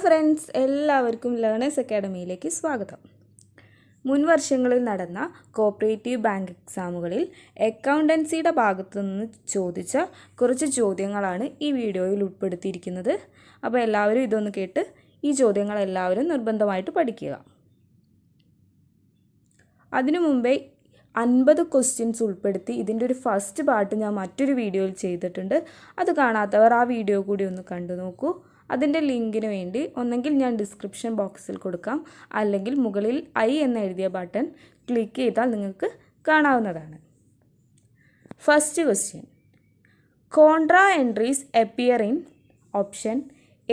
Friends, എല്ലാവർക്കും learners അക്കാഡമിയിലേക്ക് സ്വാഗതം. മുൻ വർഷങ്ങളിൽ നടന്ന കോപ്പറേറ്റീവ് ബാങ്ക് എക്സാമുകളിൽ അക്കൗണ്ടൻസിയുടെ ഭാഗത്തുനിന്ന് ചോദിച്ച കുറച്ച് ചോദ്യങ്ങളാണ് ഈ വീഡിയോയിൽ ഉൾപ്പെടുത്തിയിരിക്കുന്നത്. അപ്പോൾ എല്ലാവരും ഇതൊന്ന് കേട്ട് ഈ ചോദ്യങ്ങളെല്ലാവരും നിർബന്ധമായിട്ട് പഠിക്കുക. അതിനു മുമ്പേ 50 ക്വസ്റ്റ്യൻസ് ഉൾപ്പെടുത്തി ഇതിൻ്റെ ഒരു ഫസ്റ്റ് പാർട്ട് ഞാൻ മറ്റൊരു വീഡിയോയിൽ ചെയ്തിട്ടുണ്ട്. അത് കാണാത്തവർ ആ വീഡിയോ കൂടി ഒന്ന് കണ്ടു നോക്കൂ. അതിൻ്റെ ലിങ്കിന് വേണ്ടി ഒന്നെങ്കിൽ ഞാൻ ഡിസ്ക്രിപ്ഷൻ ബോക്സിൽ കൊടുക്കാം, അല്ലെങ്കിൽ മുകളിൽ ഐ എന്ന് എഴുതിയ ബട്ടൺ ക്ലിക്ക് ചെയ്താൽ നിങ്ങൾക്ക് കാണാവുന്നതാണ്. First question: contra entries appear in option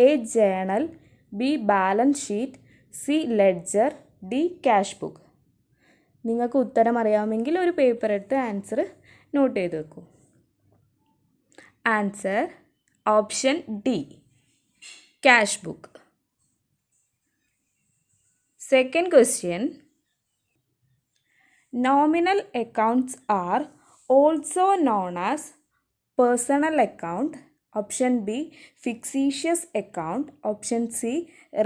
A journal, B balance sheet, C ledger, D cash book. നിങ്ങൾക്ക് ഉത്തരം അറിയാമെങ്കിൽ ഒരു പേപ്പർ എടുത്ത് ആൻസർ നോട്ട് ചെയ്ത് വെക്കൂ. Answer option D, cash book. Second question: nominal accounts are also known as personal account. Option B, fictitious account. Option C,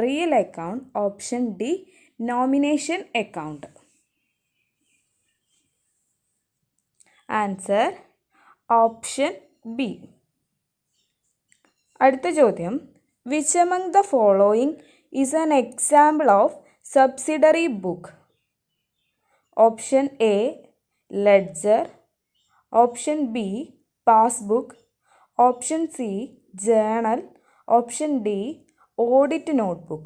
real account. Option D, nomination account. Answer option B. അടുത്ത ചോദ്യം: which among the following is an example of subsidiary book? Option A, ledger. Option B, passbook. Option C, journal. Option D, audit notebook.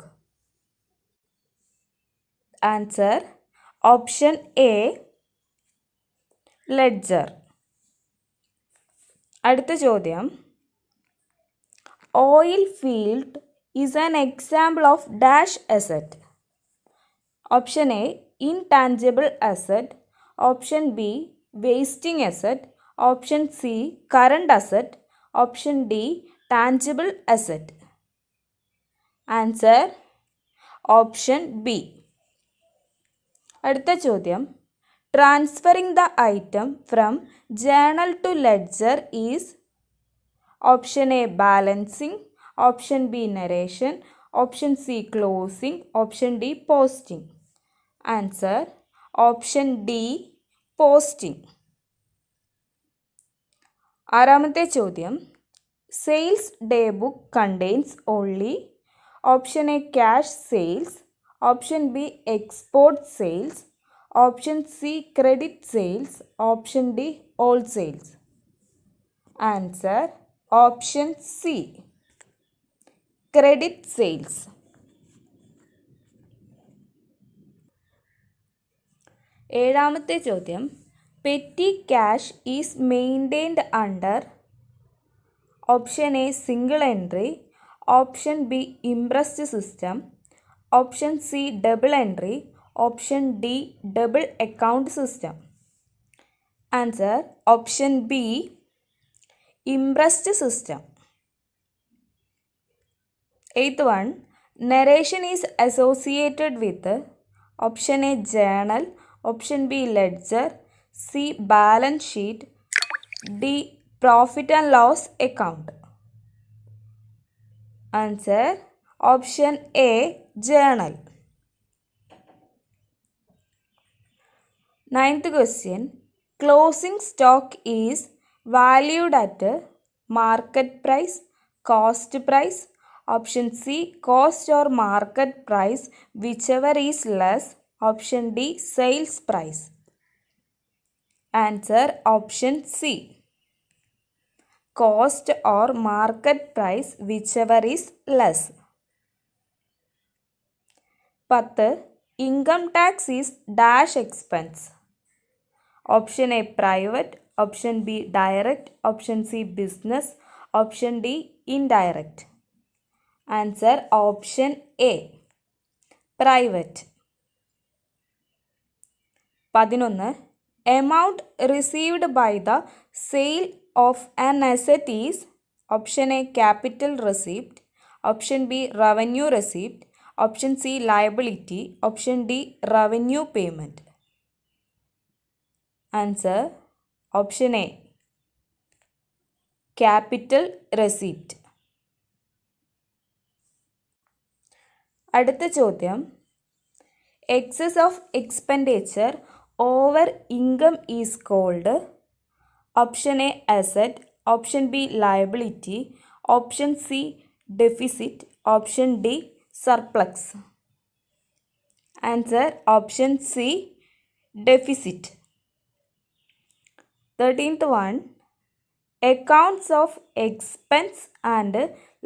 Answer option A, ledger. അടുത്ത ചോദ്യം: oil field is an example of dash asset. Option A, intangible asset. Option B, wasting asset. Option C, current asset. Option D, tangible asset. Answer option B. അടുത്ത ചോദ്യം: transferring the item from journal to ledger is Option A, balancing. Option B, narration. Option C, closing. Option D, posting. Answer option D, posting. ആറാമത്തെ ചോദ്യം: sales day book contains only. Option A, cash sales. Option B, export sales. Option C, credit sales. Option D, all sales. Answer option C, credit sales. ഏഴാമത്തെ ചോദ്യം: petty cash is maintained under. Option A, single entry. Option B, impressed system. Option C, double entry. Option D, double account system. Answer option B, impressed system. Eighth one, narration is associated with option A, journal. Option B, ledger. C, balance sheet. D, profit and loss account. Answer option A, journal. Ninth question: closing stock is valued at market price, cost price. Option C, cost or market price, whichever is less. Option D, sales price. Answer option C, cost or market price, whichever is less. 10. Income tax is dash expense. Option A, private. Option B, direct. Option C, business. Option D, indirect. Answer option A, private. 11. Amount received by the sale of an asset is option A, capital receipt. Option B, revenue receipt. Option C, liability. Option D, revenue payment. Answer option A, capital receipt. അടുത്ത ചോദ്യം, excess of expenditure over income is called. Option A asset, option B liability, option C deficit, option D surplus. Answer option C deficit. 13th one, accounts of expense and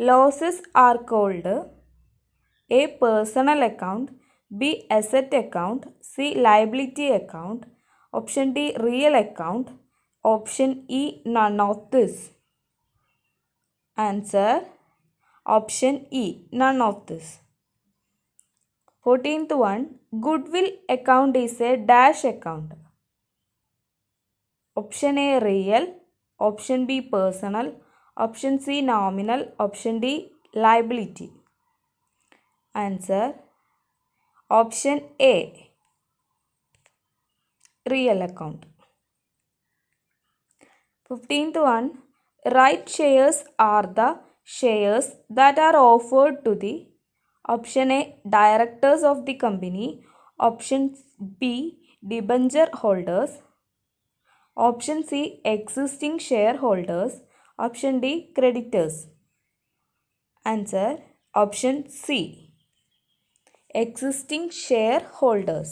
losses are called. A personal account, B asset account, C liability account, option D real account, option E none of this. Answer option E none of this. 14th one, goodwill account is a dash account. Option A real, option B personal, option C nominal, option D liability. Answer option A real account. 15th one, right shares are the shares that are offered to the. Option A directors of the company, option B debenture holders, option C existing shareholders, option D creditors. Answer option C existing shareholders.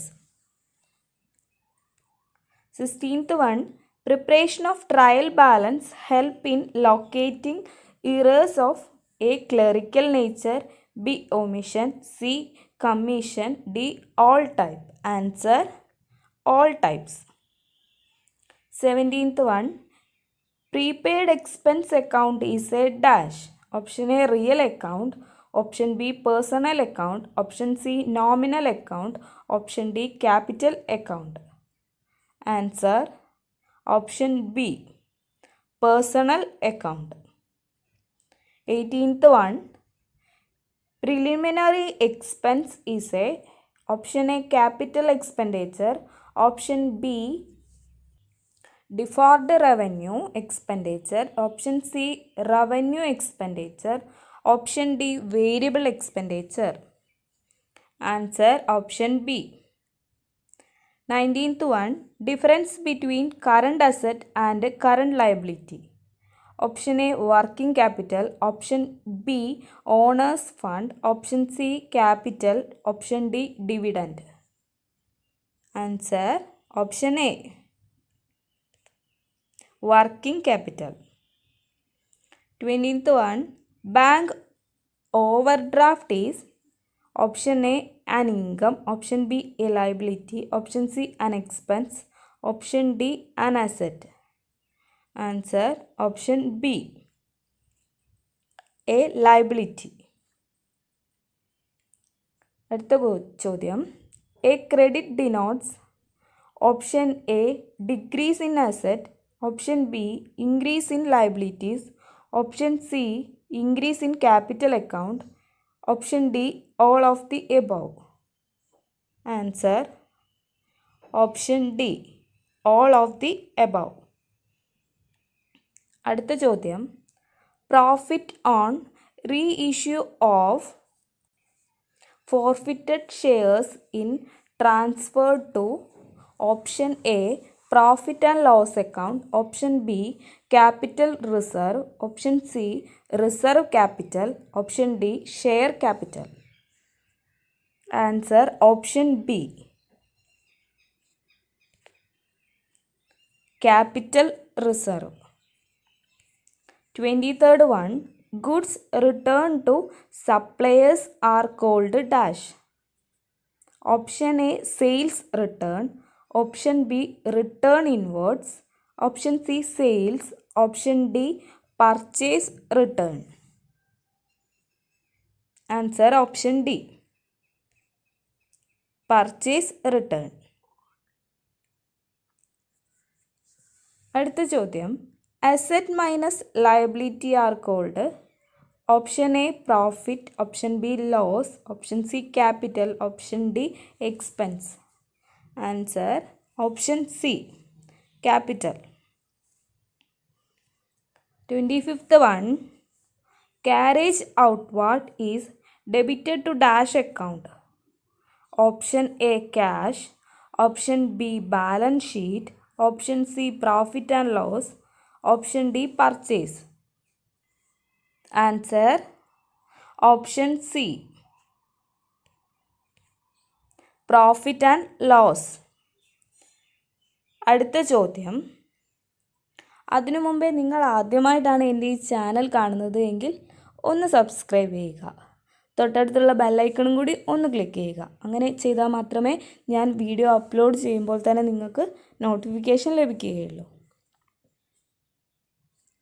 16th one, preparation of trial balance help in locating errors of A clerical nature, B omission, C commission, D all type. Answer all types. 17th one, prepaid expense account is a dash. Option A real account, option B personal account, option C nominal account, option D capital account. Answer option B personal account. 18th one, preliminary expense is a. Option A capital expenditure, option B deferred revenue expenditure, option C revenue expenditure, option D variable expenditure. Answer option B. 19th one, difference between current asset and current liability. Option A working capital, option B owner's fund, option C capital, option D dividend. Answer option A working capital. 20th one, bank overdraft is. Option A an income, option B a liability, option C an expense, option D an asset. Answer option B a liability. അടുത്ത ചോദ്യം, a credit denotes. Option A decrease in asset, option B increase in liabilities, option C increase in capital account, option D all of the above. Answer option D all of the above. അടുത്ത ചോദ്യം, profit on reissue of forfeited shares in transferred to. Option A profit and loss account, option B capital reserve, option C reserve capital, option D share capital. Answer option B capital reserve. 23rd one, goods returned to suppliers are called dash. Option A sales return, option B return inwards, option C sales, option D purchase return. Answer option D purchase return. അടുത്ത ചോദ്യം, asset minus liability are called. Option A profit, option B loss, option C capital, option D expense. Answer option C capital. 25th one, carriage outward is debited to dash account. Option A cash, option B balance sheet, option C profit and loss, option D purchase. Answer option C profit and loss. അടുത്ത ചോദ്യം, അതിനു മുമ്പേ നിങ്ങൾ ആദ്യമായിട്ടാണ് എൻ്റെ ഈ channel കാണുന്നത് എങ്കിൽ ഒന്ന് സബ്സ്ക്രൈബ് ചെയ്യുക, തൊട്ടടുത്തുള്ള ബെല്ലൈക്കണും കൂടി ഒന്ന് ക്ലിക്ക് ചെയ്യുക. അങ്ങനെ ചെയ്താൽ മാത്രമേ ഞാൻ വീഡിയോ അപ്ലോഡ് ചെയ്യുമ്പോൾ തന്നെ നിങ്ങൾക്ക് നോട്ടിഫിക്കേഷൻ ലഭിക്കുകയുള്ളൂ.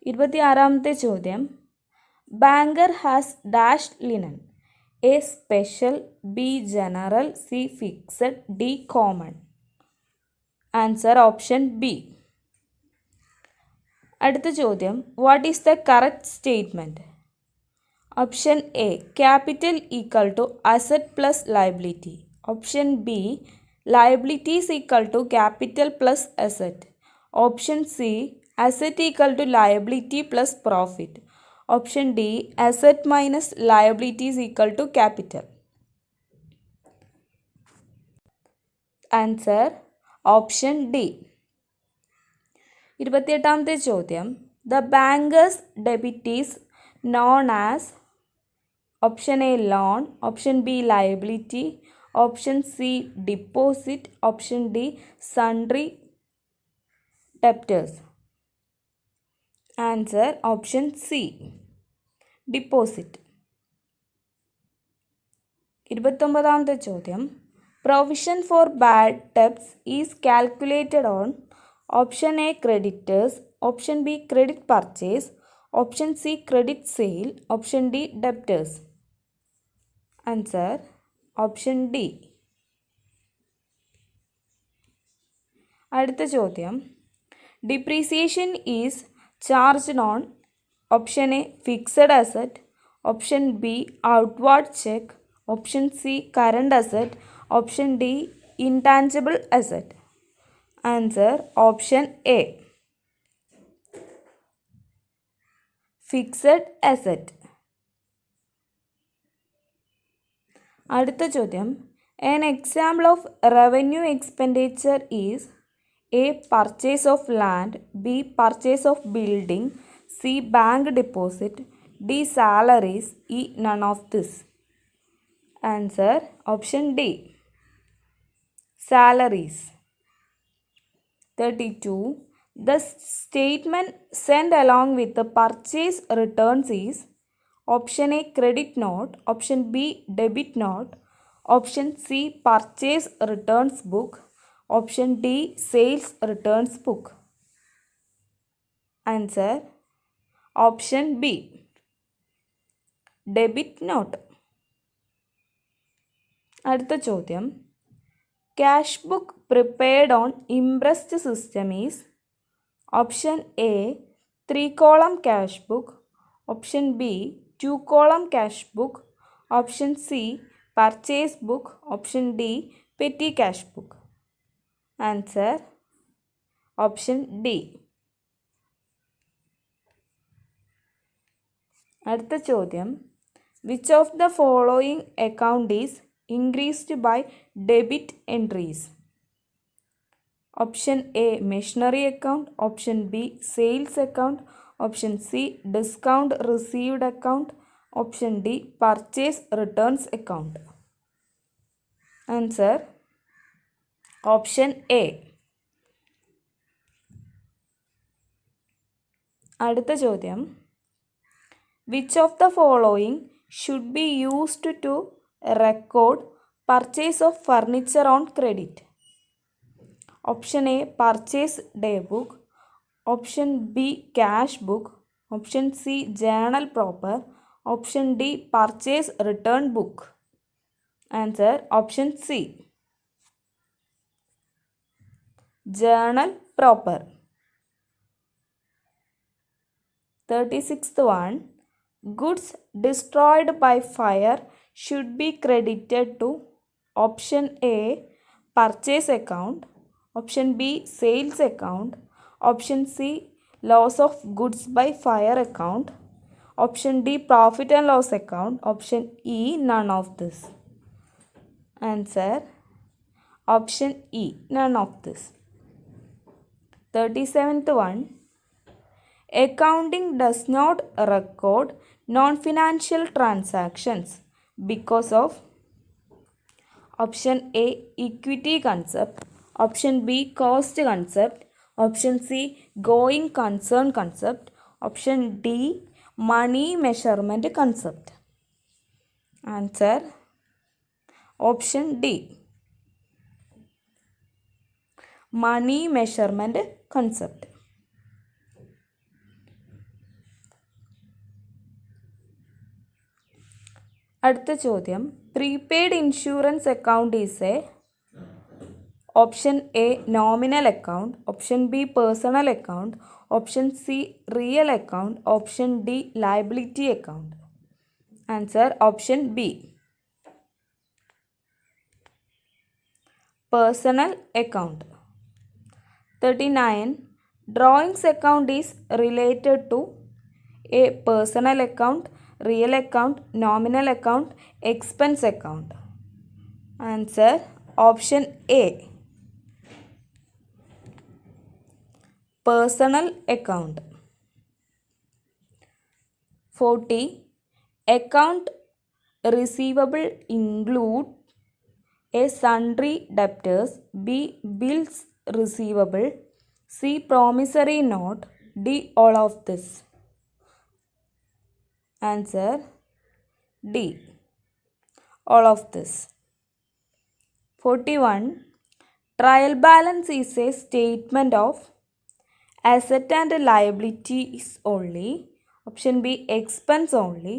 26ാമത്തെ ചോദ്യം, banker has dash lien, A special, B general, C fixed, D common. Answer option B. അടുത്ത ചോദ്യം, what is the correct statement? Option A capital equal to asset plus liability, option B liabilities equal to capital plus asset, option C asset equal to liability plus profit, option D asset minus liabilities equal to capital. Answer option D. 28ാമത്തെ ചോദ്യം, the banker's debit is known as, option A loan, option B liability, option C deposit, option D sundry debtors. Answer option C deposit. 29ാമത്തെ ചോദ്യം, provision for bad debts is calculated on, option A creditors, option B credit purchase, option C credit sale, option D debtors. Answer option D. അടുത്ത ചോദ്യം, depreciation is charged on, option A fixed asset, option B outward cheque, option C current asset, option D intangible asset. Answer option A fixed asset. അടുത്ത ചോദ്യം, an example of revenue expenditure is A purchase of land, B purchase of building, C bank deposit, D salaries, E none of this. Answer option D salaries. 32. The statement sent along with the purchase returns is, option A credit note, option B debit note, option C purchase returns book, option D sales returns book. Answer option B debit note. അടുത്ത ചോദ്യം, cash book prepared on imprest system is, option A 3-column cash book, option B 2-column cash book, option C purchase book, option D petty cash book. Answer option D. അടുത്ത ചോദ്യം, which of the following account is increased by debit entries? Option A machinery account, option B sales account, option C discount received account, option D purchase returns account. Answer option A. അടുത്ത ചോദ്യം, which of the following should be used to record purchase of furniture on credit? Option A purchase day book, option B cash book, option C journal proper, option D purchase return book. Answer option C journal proper. 36th one, goods destroyed by fire should be credited to, option A purchase account, option B sales account, option C loss of goods by fire account, Option D, profit and loss account. Option E, none of this. Answer, option E, none of this. 37th one. Accounting does not record non-financial transactions because of option A, equity concept, option B, cost concept, option C, going concern concept, option D, money measurement concept. Answer, option D, money measurement concept. അടുത്ത ചോദ്യം, prepaid insurance account is A option A nominal account, option B personal account, option C real account, option D liability account. Answer, option B personal account. 39. Drawings account is related to a personal account, real account, nominal account, expense account. Answer, option A, personal account. 40. Account receivable include A, sundry debtors, B, bills receivable, C, promissory note, D, all of this. Answer, D, all of this. 41. Trial balance is a statement of asset and liabilities only. Option B, expense only.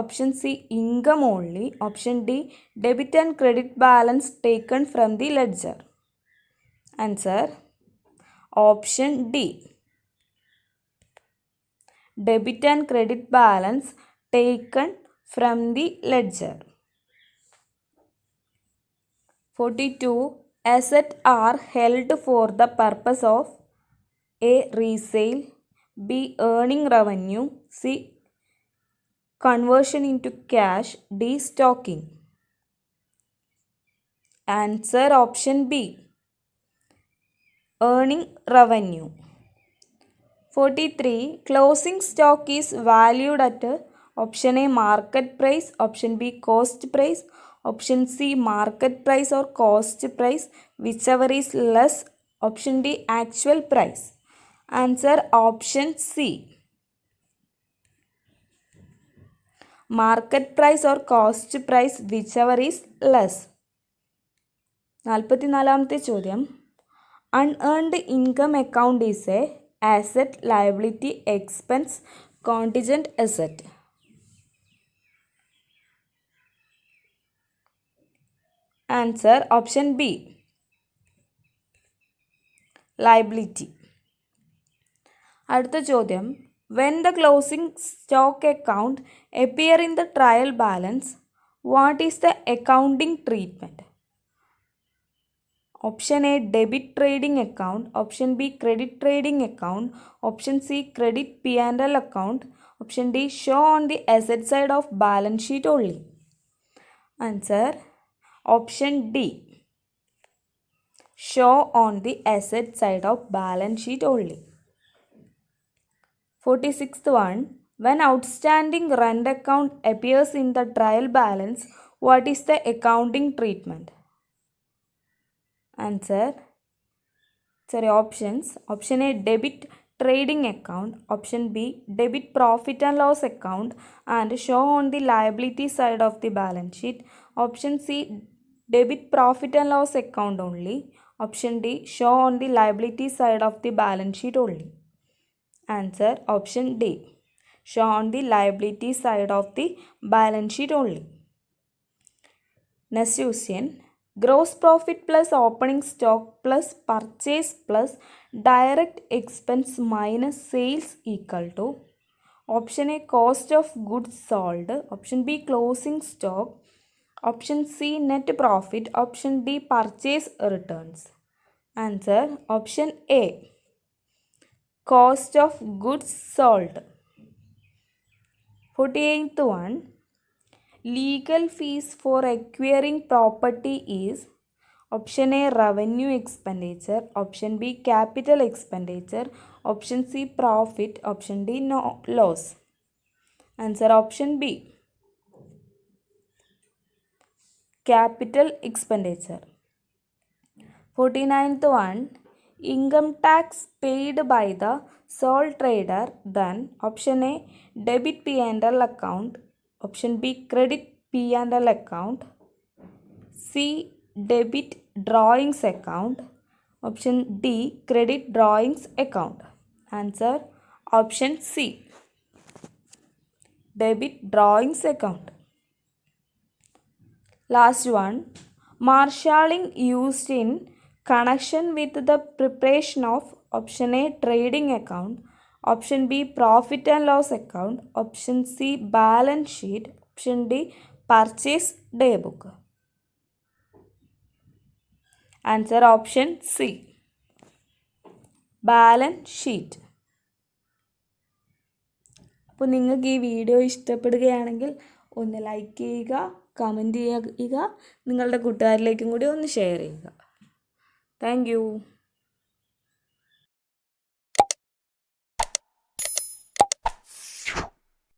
Option C, income only. Option D, debit and credit balance taken from the ledger. Answer, option D, debit and credit balance taken from the ledger. 42. Assets are held for the purpose of A, resale, B, earning revenue, C, conversion into cash, D, stocking. Answer, option B, earning revenue. 43. Closing stock is valued at option A, market price, option B, cost price, option C, market price or cost price, whichever is less, option D, actual price. Answer, option C, market price or cost price, whichever is less. 44ാമത്തെ ചോദ്യം, unearned income account is a asset, liability, expense, contingent asset. Answer, option B, liability. അടുത്ത ചോദ്യം, when the closing stock account appear in the trial balance, what is the accounting treatment? Option A, debit trading account, option B, credit trading account, option C, credit P&L account, option D, show on the asset side of balance sheet only. Answer, option D, show on the asset side of balance sheet only. 46th one, when outstanding rent account appears in the trial balance, what is the accounting treatment? Answer, options. Option A, debit trading account, option B, debit profit and loss account and show on the liability side of the balance sheet, option C, debit profit and loss account only, option D, show on the liability side of the balance sheet only. Answer, option D, show on the liability side of the balance sheet only. Next question, gross profit plus opening stock plus purchase plus direct expense minus sales equal to option A, cost of goods sold, option B, closing stock, option C, net profit, option D, purchase returns. Answer, option A, cost of goods sold. 48th one, legal fees for acquiring property is option A revenue expenditure, option B capital expenditure, option C profit, option D no loss. Answer option B, capital expenditure. 49th one, income tax paid by the sole trader, then option A debit P&L account, option B credit P&L account, C debit drawings account, option D credit drawings account. Answer option C, debit drawings account. Last one, marshalling used in connection with the preparation of option A trading account, option B profit and loss account, option C balance sheet, option D purchase day book. Answer option C, balance sheet. അപ്പോൾ നിങ്ങൾക്ക് ഈ video ഇഷ്ടപ്പെടുകയാണെങ്കിൽ ഒന്ന് like ചെയ്യുക, comment ചെയ്യുക, നിങ്ങളുടെ കൂട്ടുകാരിലേക്കും കൂടി ഒന്ന് ഷെയർ ചെയ്യുക. Thank you.